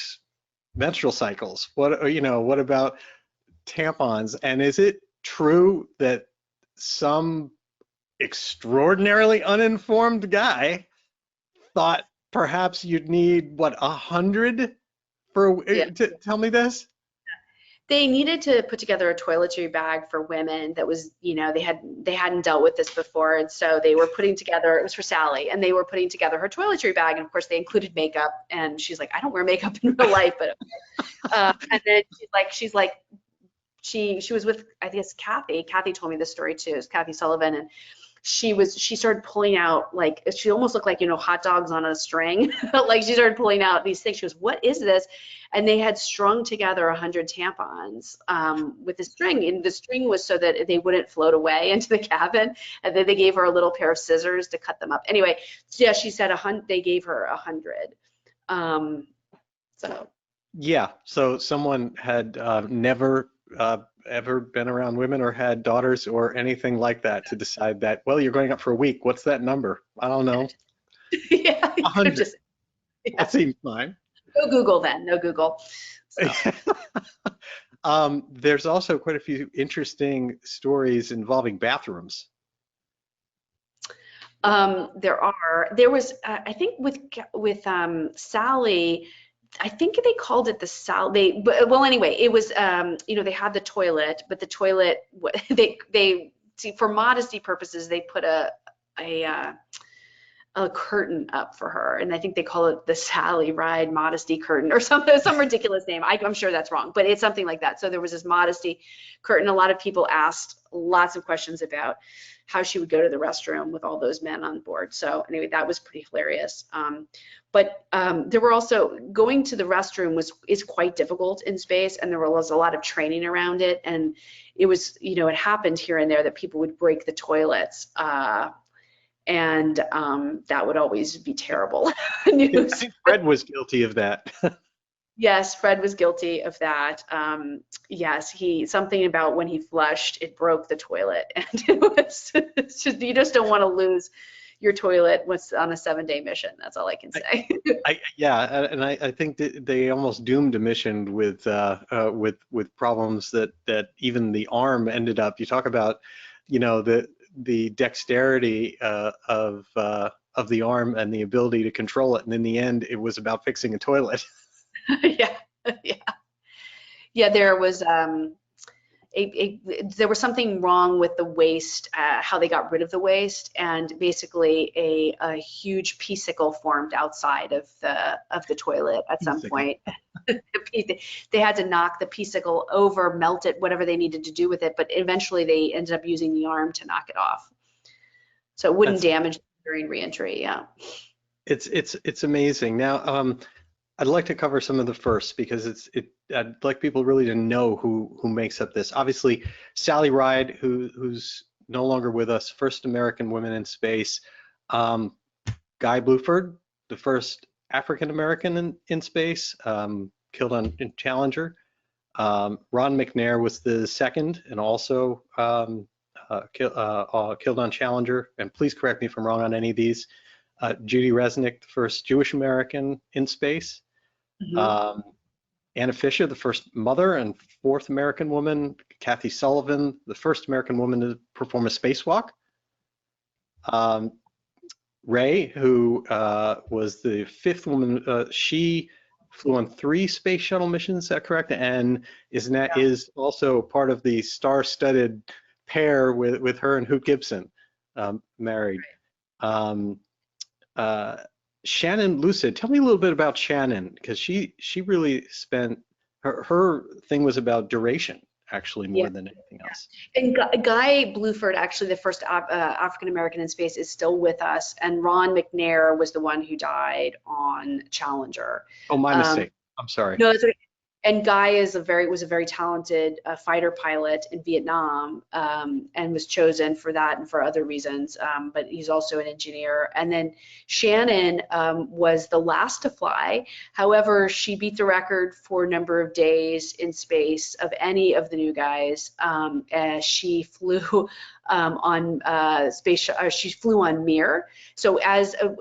menstrual cycles? What about tampons? And is it true that some extraordinarily uninformed guy thought perhaps you'd need, what, 100 to tell me this? They needed to put together a toiletry bag for women that was, you know, they hadn't dealt with this before, and so they were putting together, it was for Sally, and they were putting together her toiletry bag, and of course they included makeup, and she's like, I don't wear makeup in real life, but and then she was with, I guess, Kathy told me this story too, it's Kathy Sullivan, and she started pulling out, like, she almost looked like, you know, hot dogs on a string. Like, she started pulling out these things. She goes, what is this? And they had strung together 100 tampons with a string, and the string was so that they wouldn't float away into the cabin. And then they gave her a little pair of scissors to cut them up. Anyway, so yeah, she said they gave her 100. So. Yeah, so someone had never ever been around women or had daughters or anything like that to decide that, well, you're going up for a week. What's that number? I don't know. Yeah, 100. Yeah. That seems fine. No Google then, no Google. So. There's also quite a few interesting stories involving bathrooms. There was, I think with Sally, I think they called it the Sally, well, anyway, it was, you know, they had the toilet, but the toilet, for modesty purposes, they put a curtain up for her, and I think they call it the Sally Ride modesty curtain or some ridiculous name. I'm sure that's wrong, but it's something like that. So there was this modesty curtain. A lot of people asked lots of questions about how she would go to the restroom with all those men on board. So anyway, that was pretty hilarious. But there were also, going to the restroom is quite difficult in space, and there was a lot of training around it. And it was, you know, it happened here and there that people would break the toilets. And that would always be terrible news. I think Fred was guilty of that. Yes, Fred was guilty of that. Yes, something about when he flushed, it broke the toilet, and it's just, you just don't want to lose your toilet on a 7-day mission. That's all I can say. I think that they almost doomed a mission with problems that even the arm ended up. You talk about, you know, the dexterity of the arm and the ability to control it, and in the end, it was about fixing a toilet. Yeah. There was there was something wrong with the waste, how they got rid of the waste, and basically a huge pea-sicle formed outside of the toilet at some point. They had to knock the pea-sicle over, melt it, whatever they needed to do with it, but eventually they ended up using the arm to knock it off, so it wouldn't damage during reentry. Yeah, it's amazing. Now, I'd like to cover some of the firsts because I'd like people really to know who makes up this. Obviously, Sally Ride, who's no longer with us, first American woman in space. Guy Bluford, the first African American in space, killed in Challenger. Ron McNair was the second, and also killed on Challenger. And please correct me if I'm wrong on any of these. Judy Resnick, the first Jewish American in space. Mm-hmm. Anna Fisher, the first mother and fourth American woman. Kathy Sullivan, the first American woman to perform a spacewalk. Ray, who was the fifth woman, she flew on 3 space shuttle missions, is that correct? And is also part of the star-studded pair with her and Hoot Gibson. married. Um, uh, Shannon Lucid, tell me a little bit about Shannon, because she really spent her thing was about duration, actually, Yeah. more than anything else. And Guy Bluford, actually the first African American in space, is still with us, and Ron McNair was the one who died on Challenger. Oh, my Um, mistake. I'm sorry. no, and Guy was a very talented fighter pilot in Vietnam, and was chosen for that and for other reasons. But he's also an engineer. And then Shannon was the last to fly. However, she beat the record for a number of days in space of any of the new guys. As she flew on space. She flew on Mir. So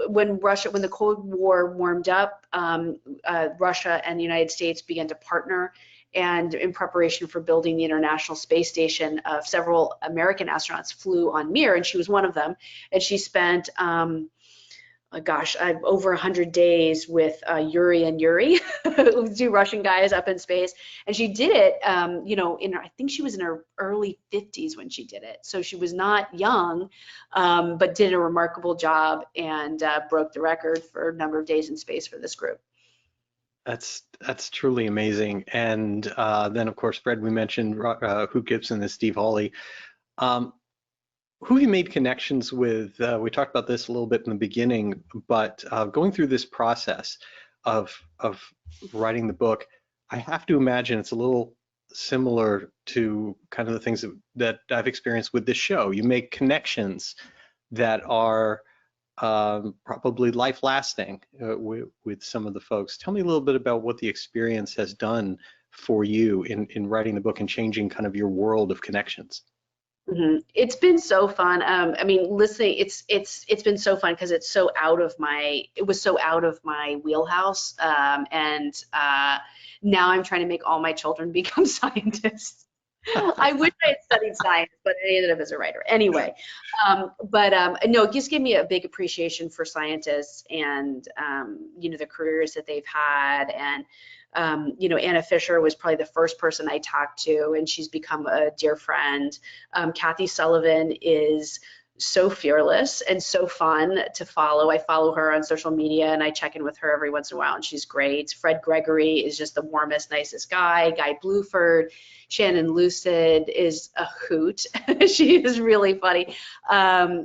when the Cold War warmed up, Russia and the United States began to partner, and in preparation for building the International Space Station, several American astronauts flew on Mir, and she was one of them. And she spent over 100 days with Yuri and Yuri, two Russian guys up in space. And she did it, I think she was in her early 50s when she did it. So she was not young, but did a remarkable job and broke the record for a number of days in space for this group. That's truly amazing. And then, of course, Fred, we mentioned Hugh Gibson and Steve Hawley. Who you made connections with, we talked about this a little bit in the beginning, but going through this process of writing the book, I have to imagine it's a little similar to kind of the things that I've experienced with this show. You make connections that are probably life-lasting with some of the folks. Tell me a little bit about what the experience has done for you in writing the book and changing kind of your world of connections. Mm-hmm. It's been so fun. I mean, listening, it's been so fun because it was so out of my wheelhouse. And now I'm trying to make all my children become scientists. I wish I had studied science, but I ended up as a writer. Anyway, no, it just gave me a big appreciation for scientists and, the careers that they've had. And, Anna Fisher was probably the first person I talked to, and she's become a dear friend. Kathy Sullivan is so fearless and so fun to follow. I follow her on social media and I check in with her every once in a while, and she's great. Fred Gregory is just the warmest, nicest guy. Guy Bluford, Shannon Lucid is a hoot. She is really funny.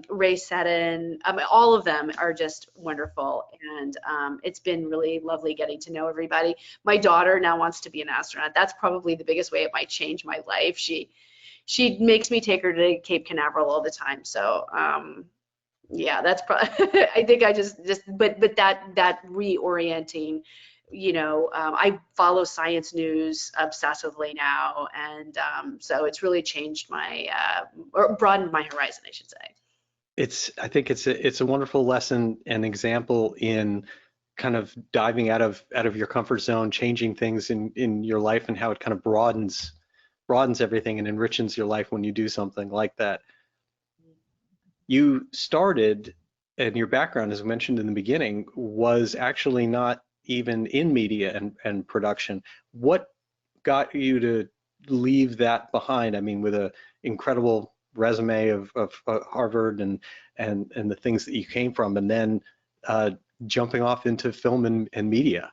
Ray Seddon, all of them are just wonderful. And it's been really lovely getting to know everybody. My daughter now wants to be an astronaut. That's probably the biggest way it might change my life. She makes me take her to Cape Canaveral all the time. So yeah, that's probably, I think I but that reorienting, I follow science news obsessively now. And so it's really changed or broadened my horizon, I should say. I think it's a wonderful lesson and example in kind of diving out of your comfort zone, changing things in your life, and how it kind of broadens everything and enriches your life when you do something like that. You started, and your background, as mentioned in the beginning, was actually not even in media and production. What got you to leave that behind? I mean, with an incredible resume of Harvard and the things that you came from, and then jumping off into film and media.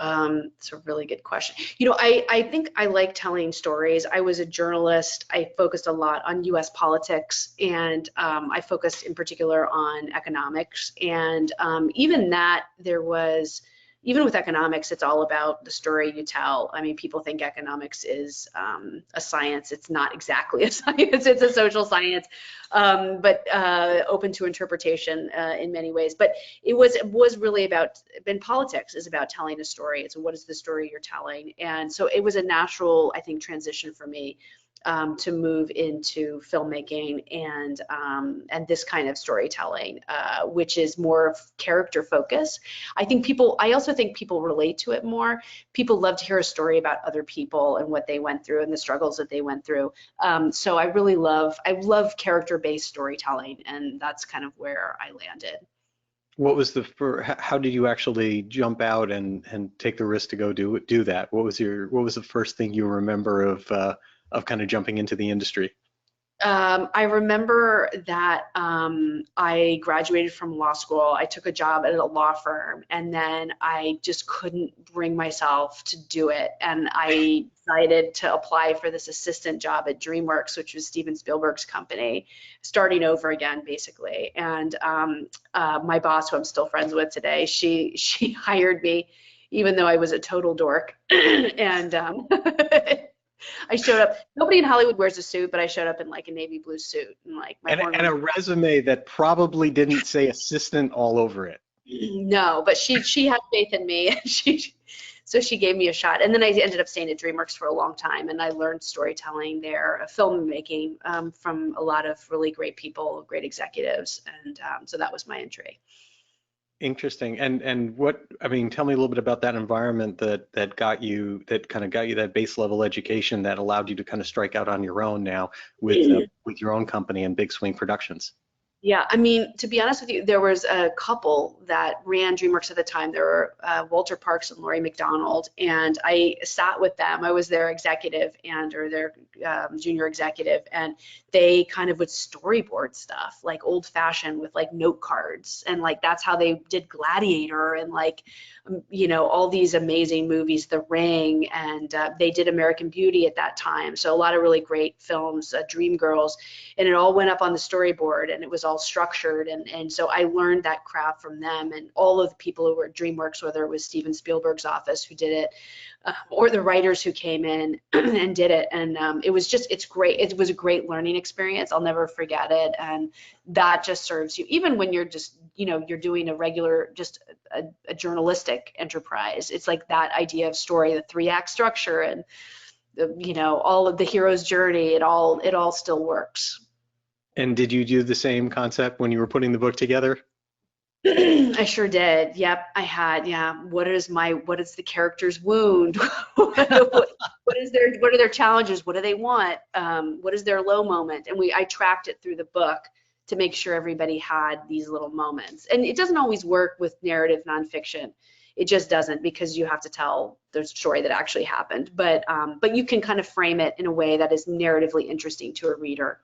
It's a really good question. I think I like telling stories. I was a journalist. I focused a lot on US politics, and I focused in particular on economics. And even with economics, it's all about the story you tell. I mean, people think economics is a science. It's not exactly a science. It's a social science, but open to interpretation in many ways. But it was really about, and politics is about telling a story. It's what is the story you're telling? And so it was a natural, I think, transition for me to move into filmmaking and this kind of storytelling, which is more character focused. I also think people relate to it more. People love to hear a story about other people and what they went through and the struggles that they went through. So I love character-based storytelling, and that's kind of where I landed. What was how did you actually jump out and take the risk to go do that? What was the first thing you remember of kind of jumping into the industry? I remember that I graduated from law school. I took a job at a law firm, and then I just couldn't bring myself to do it. And I decided to apply for this assistant job at DreamWorks, which was Steven Spielberg's company, starting over again, basically. And my boss, who I'm still friends with today, she hired me, even though I was a total dork. And I showed up. Nobody in Hollywood wears a suit, but I showed up in like a navy blue suit and like my And a resume that probably didn't say assistant all over it. No, but she had faith in me. So she gave me a shot, and then I ended up staying at DreamWorks for a long time, and I learned storytelling there, filmmaking from a lot of really great people, great executives, and so that was my entry. Interesting. And what, I mean, tell me a little bit about that environment that got you, that kind of got you that base level education that allowed you to kind of strike out on your own now with your own company and Big Swing Productions. Yeah, I mean, to be honest with you, there was a couple that ran DreamWorks at the time. There were Walter Parks and Laurie McDonald, and I sat with them. I was their executive or their junior executive, and they kind of would storyboard stuff, like old fashioned with like note cards, and like that's how they did Gladiator and like, all these amazing movies, The Ring, and they did American Beauty at that time. So a lot of really great films, Dreamgirls, and it all went up on the storyboard, and it was all structured, and so I learned that craft from them and all of the people who were at DreamWorks, whether it was Steven Spielberg's office who did it, or the writers who came in and did it, and it's great. It was a great learning experience. I'll never forget it, and that just serves you, even when you're just, you're doing a regular, just a journalistic enterprise. It's like that idea of story, the 3-act structure, and all of the hero's journey. It all still works. And did you do the same concept when you were putting the book together? I sure did. Yep, I had. Yeah. What is the character's wound? what are their challenges? What do they want? What is their low moment? And I tracked it through the book to make sure everybody had these little moments. And it doesn't always work with narrative nonfiction. It just doesn't, because you have to tell the story that actually happened. But you can kind of frame it in a way that is narratively interesting to a reader,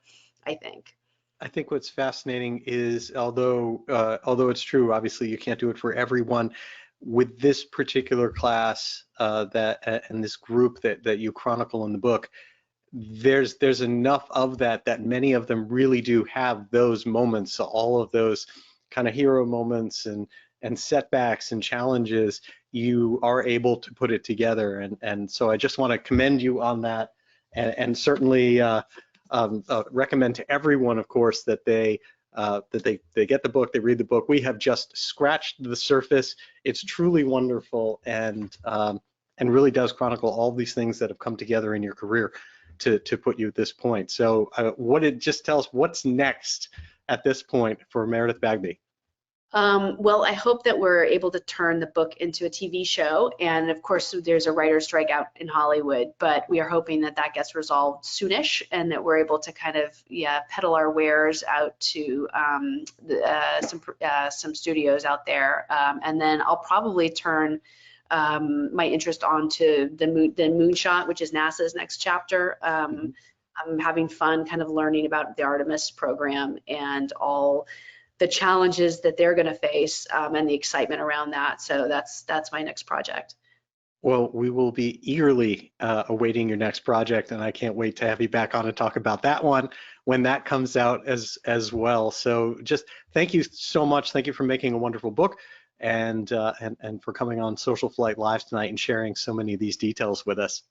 I think. I think what's fascinating is, although it's true, obviously you can't do it for everyone. With this particular class and this group that you chronicle in the book, there's enough of that many of them really do have those moments, all of those kind of hero moments and setbacks and challenges. You are able to put it together, and so I just want to commend you on that, and certainly recommend to everyone, of course, that they get the book, they read the book. We have just scratched the surface. It's truly wonderful, and really does chronicle all these things that have come together in your career to put you at this point. So just tell us what's next at this point for Meredith Bagby. Well, I hope that we're able to turn the book into a TV show, and of course there's a writer's strike out in Hollywood, but we are hoping that gets resolved soonish, and that we're able to kind of peddle our wares out to some studios out there, and then I'll probably turn my interest onto the moonshot, which is NASA's next chapter. I'm having fun kind of learning about the Artemis program and all the challenges that they're going to face, and the excitement around that. So that's my next project. Well, we will be eagerly awaiting your next project, and I can't wait to have you back on and talk about that one when that comes out as well. So just thank you so much. Thank you for making a wonderful book, and for coming on Social Flight Live tonight and sharing so many of these details with us.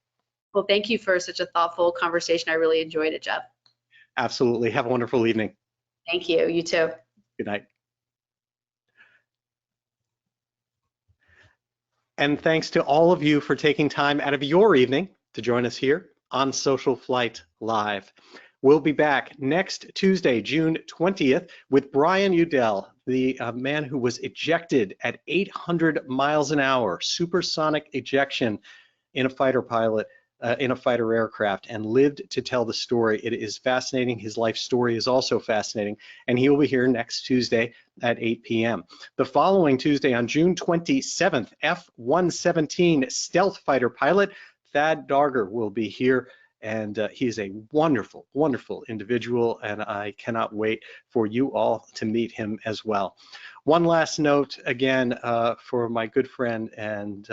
Well, thank you for such a thoughtful conversation. I really enjoyed it, Jeff. Absolutely. Have a wonderful evening. Thank you. You too. Good night. And thanks to all of you for taking time out of your evening to join us here on Social Flight Live. We'll be back next Tuesday, June 20th, with Brian Udell, the man who was ejected at 800 miles an hour, supersonic ejection in a fighter pilot, in a fighter aircraft, and lived to tell the story. It is fascinating. His life story is also fascinating, and he will be here next Tuesday at 8 p.m. The following Tuesday, on June 27th, F-117 stealth fighter pilot Thad Darger will be here, and he's a wonderful, wonderful individual, and I cannot wait for you all to meet him as well. One last note, again, for my good friend and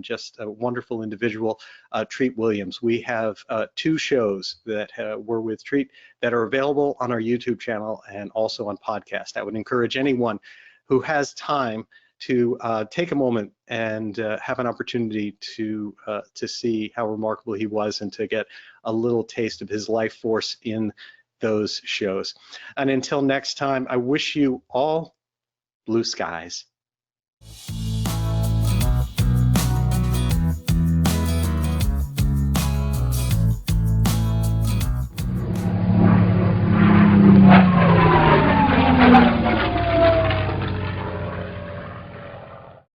just a wonderful individual, Treat Williams. We have 2 shows that were with Treat that are available on our YouTube channel and also on podcast. I would encourage anyone who has time to take a moment and have an opportunity to see how remarkable he was and to get a little taste of his life force in those shows. And until next time, I wish you all blue skies.